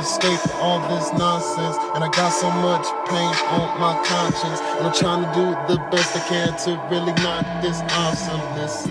escape all this nonsense. And I got so much pain on my conscience. And I'm trying to do the best I can to really knock this awesomeness.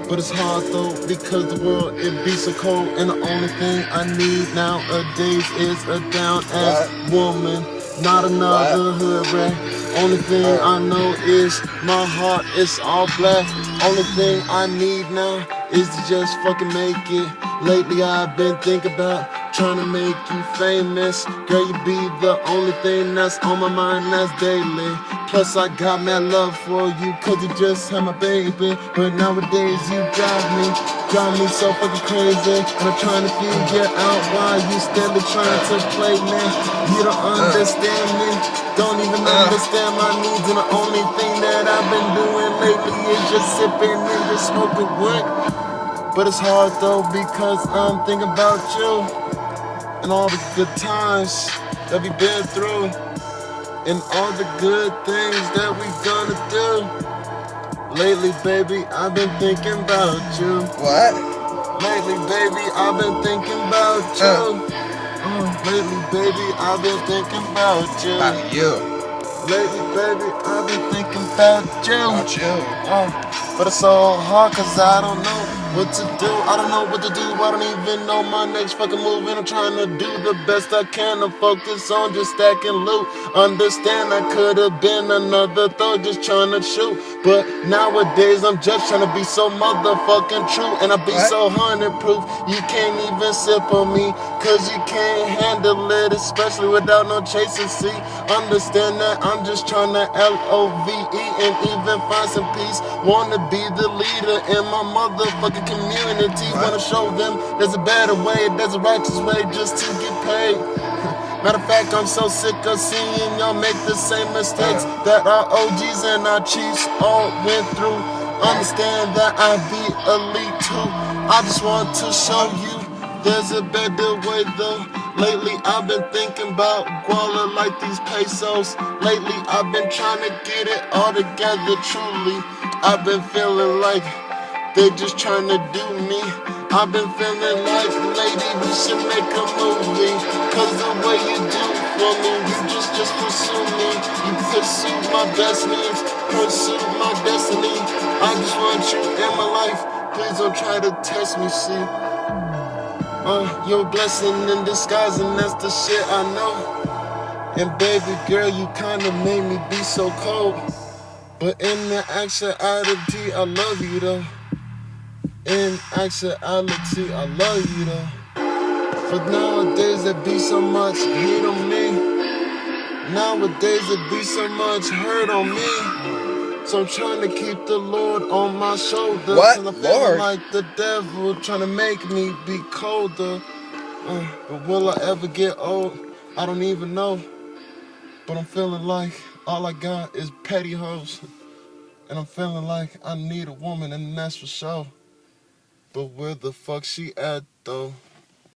But it's hard though, because the world, it be so cold. And the only thing I need nowadays is a down-ass woman, not another hood rat. Only thing I know is my heart is all black. Only thing I need now is to just fucking make it. Lately I've been thinking about trying to make you famous. Girl, you be the only thing that's on my mind, that's daily. Plus I got mad love for you, cause you just had my baby. But nowadays you drive me so fucking crazy. And I'm trying to figure out why you still trying to play me. You don't understand me, don't even understand my needs. And the only thing that I've been doing lately is just sipping and just smoking wood. But it's hard though, because I'm thinking about you and all the good times that we've been through, and all the good things that we gonna do. Lately, baby, I've been thinking about you. What? Lately, baby, I've been thinking about you. Lately, baby, I've been thinking about you. About you. Lately, baby, I've been thinking about you. About you. But it's so hard, cause I don't know what to do. I don't know what to do. I don't even know my next fucking move. And I'm trying to do the best I can to focus on just stacking loot. Understand I could have been another thug just trying to shoot. But nowadays I'm just trying to be so motherfucking true. And I be so 100 proof. You can't even sip on me, cause you can't handle it, especially without no chasing. See, understand that I'm just trying to LOVE and even find some peace. Wanna be the leader in my motherfucking community. Wanna show them there's a better way, there's a righteous way just to get paid. Matter of fact, I'm so sick of seeing y'all make the same mistakes that our OGs and our chiefs all went through. Understand that I be elite too. I just want to show you there's a better way though. Lately I've been thinking about Guala like these pesos. Lately I've been trying to get it all together truly. I've been feeling like they just trying to do me. I've been feeling like, lady, we should make a movie. Cause the way you do for me, you just pursue me. You pursue my best needs, pursue my destiny. I just want you in my life, please don't try to test me, see. You're a blessing in disguise, and that's the shit I know. And baby girl, you kinda made me be so cold. But in the actuality, I love you though. In actuality, I love you though. But nowadays there be so much hate on me. Nowadays there be so much hurt on me. So I'm trying to keep the Lord on my shoulder. What? And I'm Lord? feeling like the devil trying to make me be colder. But will I ever get old? I don't even know. But I'm feeling like all I got is petty hoes. And I'm feeling like I need a woman, and that's for sure. But where the fuck she at though?